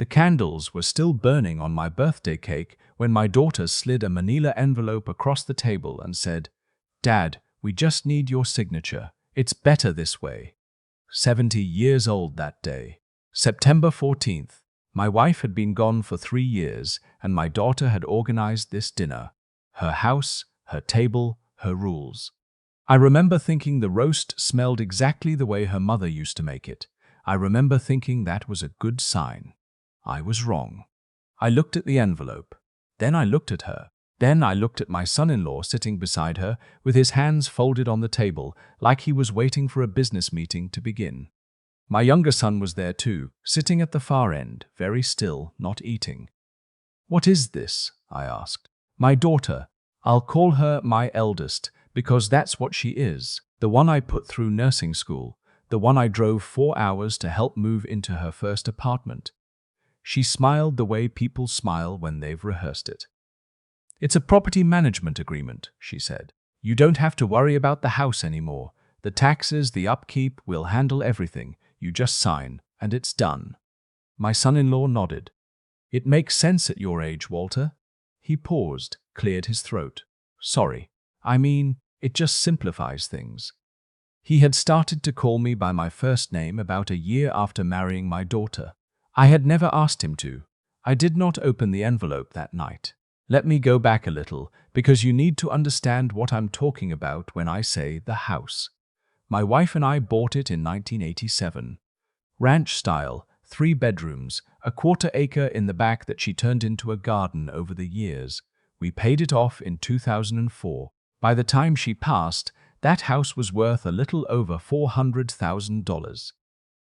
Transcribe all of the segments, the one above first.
The candles were still burning on my birthday cake when my daughter slid a manila envelope across the table and said, "Dad, we just need your signature. It's better this way." 70 years old that day. September 14th. My wife had been gone for 3 years, and my daughter had organized this dinner. Her house, her table, her rules. I remember thinking the roast smelled exactly the way her mother used to make it. I remember thinking that was a good sign. I was wrong. I looked at the envelope. Then I looked at her. Then I looked at my son-in-law sitting beside her with his hands folded on the table like he was waiting for a business meeting to begin. My younger son was there too, sitting at the far end, very still, not eating. "What is this?" I asked. "My daughter. I'll call her my eldest, because that's what she is. The one I put through nursing school. The one I drove 4 hours to help move into her first apartment." She smiled the way people smile when they've rehearsed it. "It's a property management agreement," she said. "You don't have to worry about the house anymore. The taxes, the upkeep, we'll handle everything. You just sign, and it's done." My son-in-law nodded. "It makes sense at your age, Walter." He paused, cleared his throat. "Sorry. I mean, it just simplifies things." He had started to call me by my first name about a year after marrying my daughter. I had never asked him to. I did not open the envelope that night. Let me go back a little, because you need to understand what I'm talking about when I say the house. My wife and I bought it in 1987. Ranch style, 3 bedrooms, a 1/4 acre in the back that she turned into a garden over the years. We paid it off in 2004. By the time she passed, that house was worth a little over $400,000.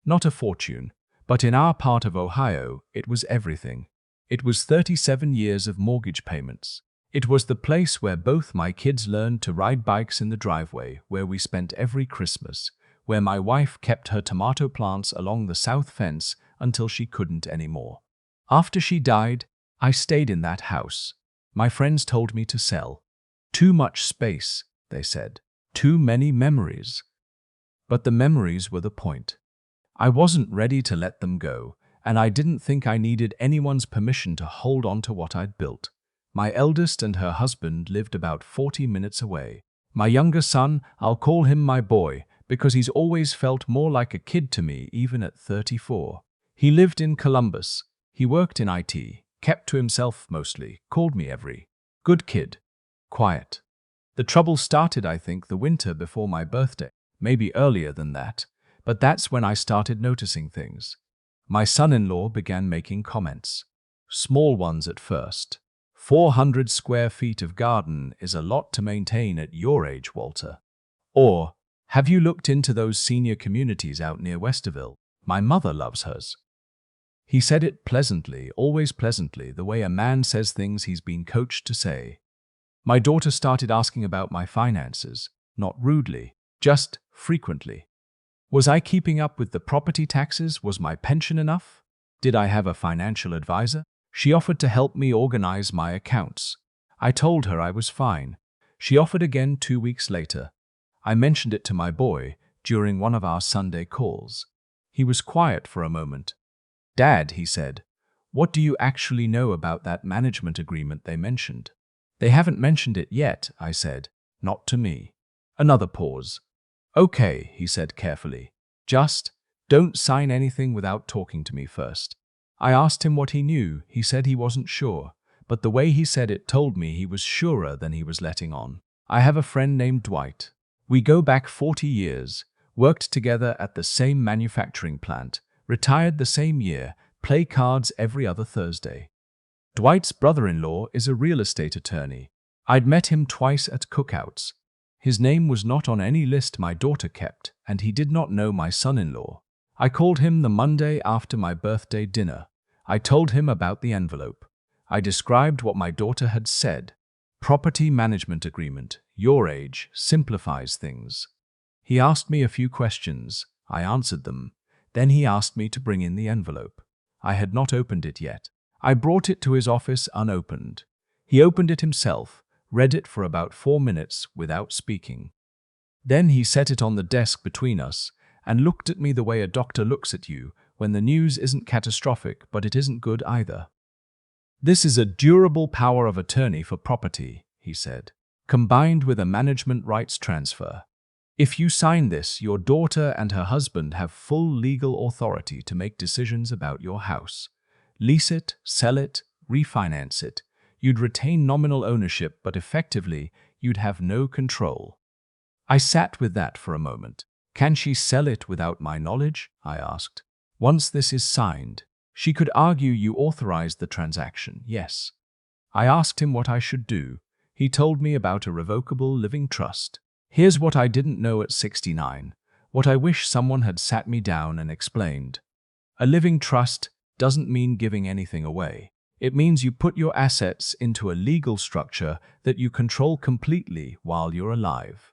Not a fortune, but in our part of Ohio, it was everything. It was 37 years of mortgage payments. It was the place where both my kids learned to ride bikes in the driveway, where we spent every Christmas, where my wife kept her tomato plants along the south fence until she couldn't anymore. After she died, I stayed in that house. My friends told me to sell. Too much space, they said. Too many memories. But the memories were the point. I wasn't ready to let them go, and I didn't think I needed anyone's permission to hold on to what I'd built. My eldest and her husband lived about 40 minutes away. My younger son, I'll call him my boy, because he's always felt more like a kid to me even at 34. He lived in Columbus. He worked in IT, kept to himself mostly, called me every good kid. Quiet. The trouble started, I think, the winter before my birthday, maybe earlier than that, but that's when I started noticing things. My son-in-law began making comments. Small ones at first. 400 square feet of garden is a lot to maintain at your age, Walter. Or, have you looked into those senior communities out near Westerville? My mother loves hers. He said it pleasantly, always pleasantly, the way a man says things he's been coached to say. My daughter started asking about my finances, not rudely, just frequently. Was I keeping up with the property taxes? Was my pension enough? Did I have a financial advisor? She offered to help me organize my accounts. I told her I was fine. She offered again 2 weeks later. I mentioned it to my boy during one of our Sunday calls. He was quiet for a moment. "Dad," he said, "what do you actually know about that management agreement they mentioned?" "They haven't mentioned it yet," I said. "Not to me." Another pause. "Okay," he said carefully. "Just don't sign anything without talking to me first." I asked him what he knew. He said he wasn't sure, but the way he said it told me he was surer than he was letting on. I have a friend named Dwight. We go back 40 years, worked together at the same manufacturing plant, retired the same year, play cards every other Thursday. Dwight's brother-in-law is a real estate attorney. I'd met him twice at cookouts. His name was not on any list my daughter kept, and he did not know my son-in-law. I called him the Monday after my birthday dinner. I told him about the envelope. I described what my daughter had said. Property management agreement, your age, simplifies things. He asked me a few questions. I answered them. Then he asked me to bring in the envelope. I had not opened it yet. I brought it to his office unopened. He opened it himself, read it for about 4 minutes without speaking. Then he set it on the desk between us and looked at me the way a doctor looks at you when the news isn't catastrophic, but it isn't good either. This is a durable power of attorney for property, he said, combined with a management rights transfer. If you sign this, your daughter and her husband have full legal authority to make decisions about your house. Lease it, sell it, refinance it. You'd retain nominal ownership, but effectively, you'd have no control. I sat with that for a moment. Can she sell it without my knowledge? I asked. Once this is signed, she could argue you authorized the transaction, yes. I asked him what I should do. He told me about a revocable living trust. Here's what I didn't know at 69, what I wish someone had sat me down and explained. A living trust doesn't mean giving anything away. It means you put your assets into a legal structure that you control completely while you're alive.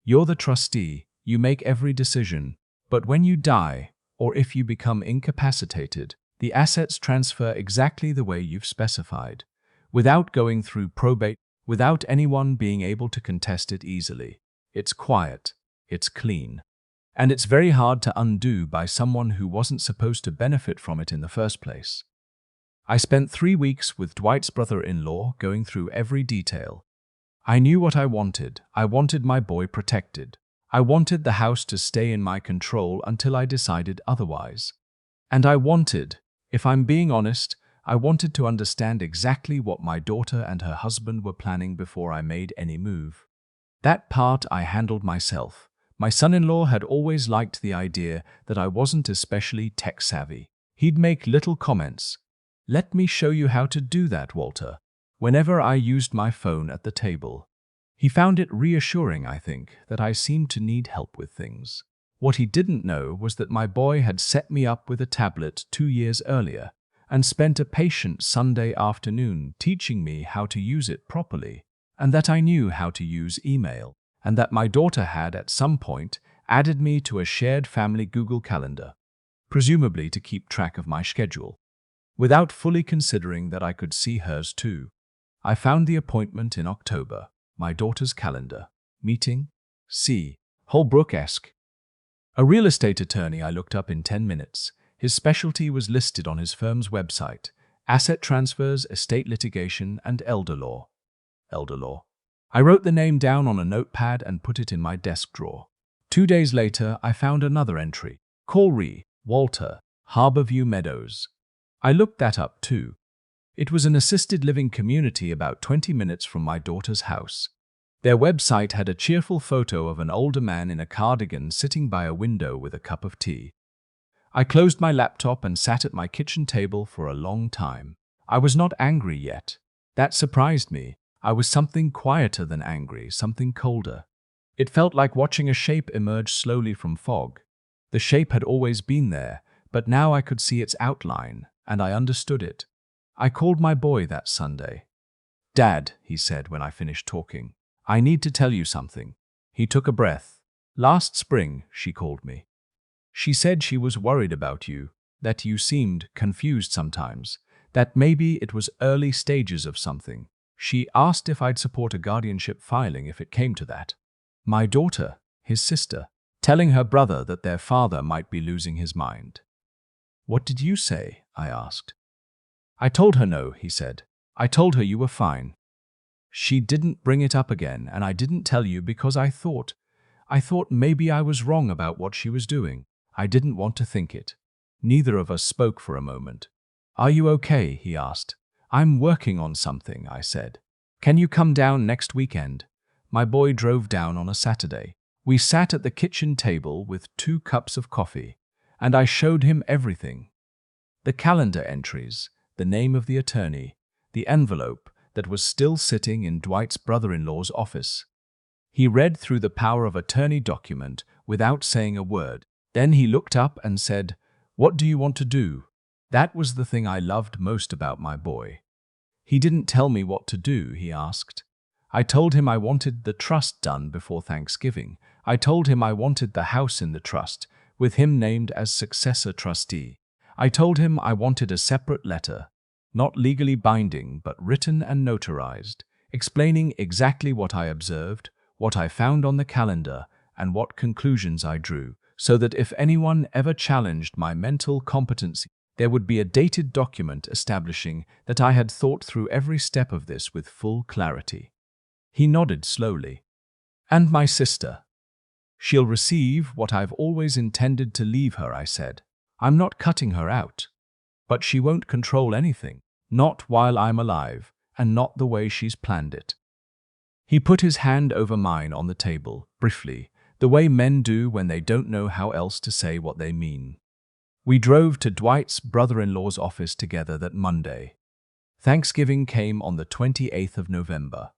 You're the trustee, you make every decision, but when you die, or if you become incapacitated, the assets transfer exactly the way you've specified, without going through probate, without anyone being able to contest it easily. It's quiet, it's clean, and it's very hard to undo by someone who wasn't supposed to benefit from it in the first place. I spent 3 weeks with Dwight's brother-in-law going through every detail. I knew what I wanted. I wanted my boy protected. I wanted the house to stay in my control until I decided otherwise. And I wanted, if I'm being honest, I wanted to understand exactly what my daughter and her husband were planning before I made any move. That part I handled myself. My son-in-law had always liked the idea that I wasn't especially tech-savvy. He'd make little comments. "Let me show you how to do that, Walter," whenever I used my phone at the table. He found it reassuring, I think, that I seemed to need help with things. What he didn't know was that my boy had set me up with a tablet 2 years earlier and spent a patient Sunday afternoon teaching me how to use it properly, and that I knew how to use email, and that my daughter had, at some point, added me to a shared family Google Calendar, presumably to keep track of my schedule, without fully considering that I could see hers too. I found the appointment in October, my daughter's calendar. Meeting? C. Holbrook-esque. A real estate attorney I looked up in 10 minutes. His specialty was listed on his firm's website: asset transfers, estate litigation, and elder law. Elder law. I wrote the name down on a notepad and put it in my desk drawer. 2 days later, I found another entry. Corey, Walter, Harborview Meadows. I looked that up too. It was an assisted living community about 20 minutes from my daughter's house. Their website had a cheerful photo of an older man in a cardigan sitting by a window with a cup of tea. I closed my laptop and sat at my kitchen table for a long time. I was not angry yet. That surprised me. I was something quieter than angry, something colder. It felt like watching a shape emerge slowly from fog. The shape had always been there, but now I could see its outline, and I understood it. I called my boy that Sunday. "Dad," he said when I finished talking, "I need to tell you something." He took a breath. "Last spring," she called me. "She said she was worried about you, that you seemed confused sometimes, that maybe it was early stages of something. She asked if I'd support a guardianship filing if it came to that." My daughter, his sister, telling her brother that their father might be losing his mind. "What did you say?" I asked. "I told her no," he said. "I told her you were fine. She didn't bring it up again, and I didn't tell you because I thought maybe I was wrong about what she was doing. I didn't want to think it." Neither of us spoke for a moment. "Are you okay?" he asked. "I'm working on something," I said. "Can you come down next weekend?" My boy drove down on a Saturday. We sat at the kitchen table with 2 cups of coffee, and I showed him everything. The calendar entries, the name of the attorney, the envelope that was still sitting in Dwight's brother-in-law's office. He read through the power of attorney document without saying a word. Then he looked up and said, "What do you want to do?" That was the thing I loved most about my boy. He didn't tell me what to do, he asked. I told him I wanted the trust done before Thanksgiving. I told him I wanted the house in the trust, with him named as successor trustee. I told him I wanted a separate letter, not legally binding but written and notarized, explaining exactly what I observed, what I found on the calendar, and what conclusions I drew, so that if anyone ever challenged my mental competency, there would be a dated document establishing that I had thought through every step of this with full clarity. He nodded slowly. And my sister. She'll receive what I've always intended to leave her, I said. I'm not cutting her out. But she won't control anything, not while I'm alive, and not the way she's planned it. He put his hand over mine on the table, briefly, the way men do when they don't know how else to say what they mean. We drove to Dwight's brother-in-law's office together that Monday. Thanksgiving came on the 28th of November.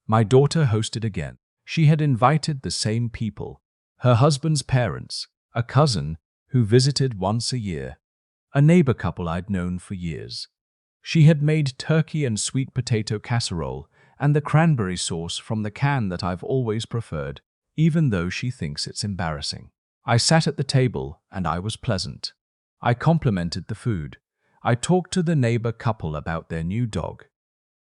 My daughter hosted again. She had invited the same people, her husband's parents, a cousin who visited once a year, a neighbor couple I'd known for years. She had made turkey and sweet potato casserole and the cranberry sauce from the can that I've always preferred, even though she thinks it's embarrassing. I sat at the table and I was pleasant. I complimented the food. I talked to the neighbor couple about their new dog.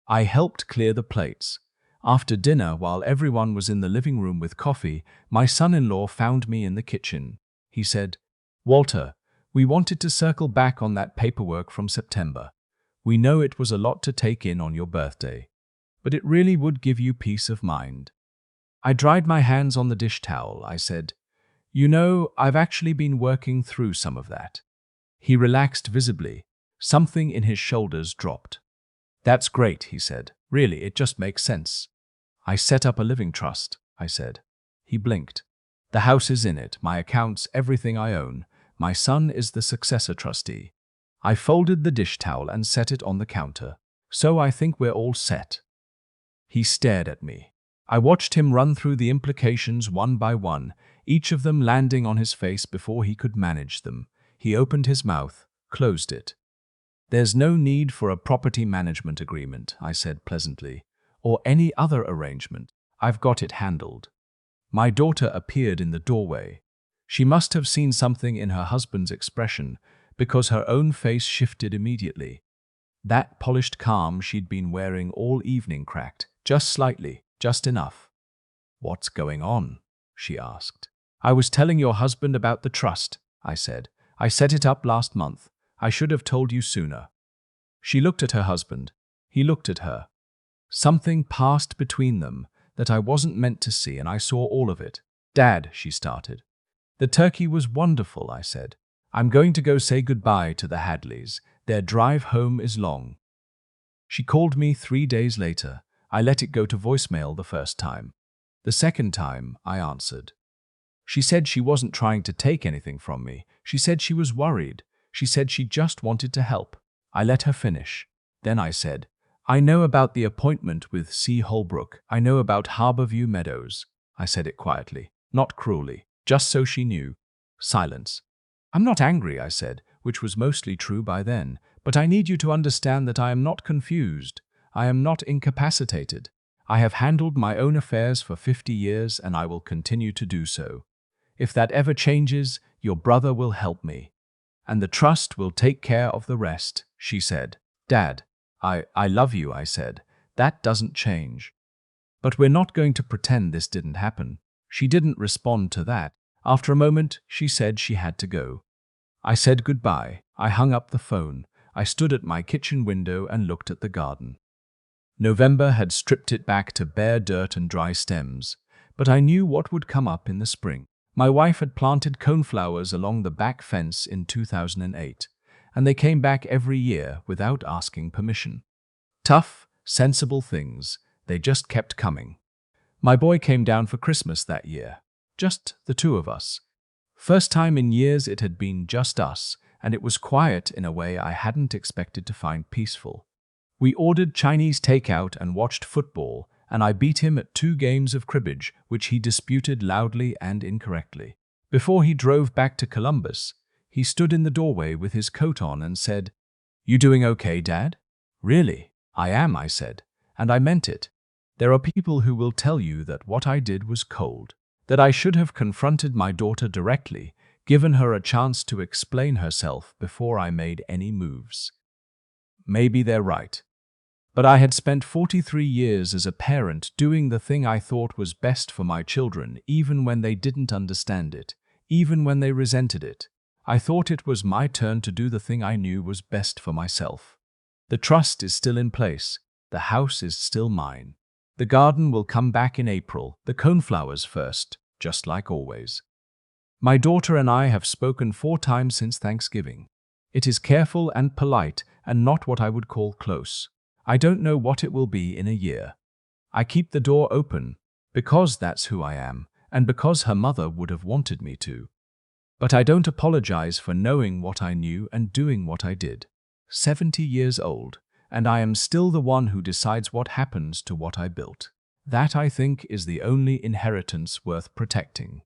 I helped clear the plates. After dinner, while everyone was in the living room with coffee, my son-in-law found me in the kitchen. He said, "Walter, we wanted to circle back on that paperwork from September. We know it was a lot to take in on your birthday, but it really would give you peace of mind." I dried my hands on the dish towel. I said, "You know, I've actually been working through some of that." He relaxed visibly. Something in his shoulders dropped. "That's great," he said. "Really, it just makes sense." "I set up a living trust," I said. He blinked. "The house is in it, my accounts, everything I own. My son is the successor trustee." I folded the dish towel and set it on the counter. "So I think we're all set." He stared at me. I watched him run through the implications one by one, each of them landing on his face before he could manage them. He opened his mouth, closed it. "There's no need for a property management agreement," I said pleasantly, "or any other arrangement. I've got it handled." My daughter appeared in the doorway. She must have seen something in her husband's expression, because her own face shifted immediately. That polished calm she'd been wearing all evening cracked, just slightly, just enough. "What's going on?" she asked. "I was telling your husband about the trust," I said. "I set it up last month. I should have told you sooner." She looked at her husband. He looked at her. Something passed between them that I wasn't meant to see, and I saw all of it. "Dad," she started. "The turkey was wonderful," I said. "I'm going to go say goodbye to the Hadleys. Their drive home is long." She called me 3 days later. I let it go to voicemail the first time. The second time, I answered. She said she wasn't trying to take anything from me. She said she was worried. She said she just wanted to help. I let her finish. Then I said, "I know about the appointment with C. Holbrook. I know about Harborview Meadows." I said it quietly, not cruelly, just so she knew. Silence. "I'm not angry," I said, which was mostly true by then, "but I need you to understand that I am not confused. I am not incapacitated. I have handled my own affairs for 50 years, and I will continue to do so. If that ever changes, your brother will help me. And the trust will take care of the rest," she said. "Dad, I love you," I said. "That doesn't change. But we're not going to pretend this didn't happen." She didn't respond to that. After a moment, she said she had to go. I said goodbye. I hung up the phone. I stood at my kitchen window and looked at the garden. November had stripped it back to bare dirt and dry stems, but I knew what would come up in the spring. My wife had planted coneflowers along the back fence in 2008, and they came back every year without asking permission. Tough, sensible things. They just kept coming. My boy came down for Christmas that year. Just the two of us. First time in years it had been just us, and it was quiet in a way I hadn't expected to find peaceful. We ordered Chinese takeout and watched football, and I beat him at 2 games of cribbage, which he disputed loudly and incorrectly. Before he drove back to Columbus, he stood in the doorway with his coat on and said, "You doing okay, Dad?" "Really, I am," I said, and I meant it. There are people who will tell you that what I did was cold, that I should have confronted my daughter directly, given her a chance to explain herself before I made any moves. Maybe they're right. But I had spent 43 years as a parent doing the thing I thought was best for my children, even when they didn't understand it, even when they resented it. I thought it was my turn to do the thing I knew was best for myself. The trust is still in place. The house is still mine. The garden will come back in April, the coneflowers first, just like always. My daughter and I have spoken 4 times since Thanksgiving. It is careful and polite and not what I would call close. I don't know what it will be in a year. I keep the door open because that's who I am and because her mother would have wanted me to. But I don't apologize for knowing what I knew and doing what I did. 70 years old, and I am still the one who decides what happens to what I built. That, I think, is the only inheritance worth protecting.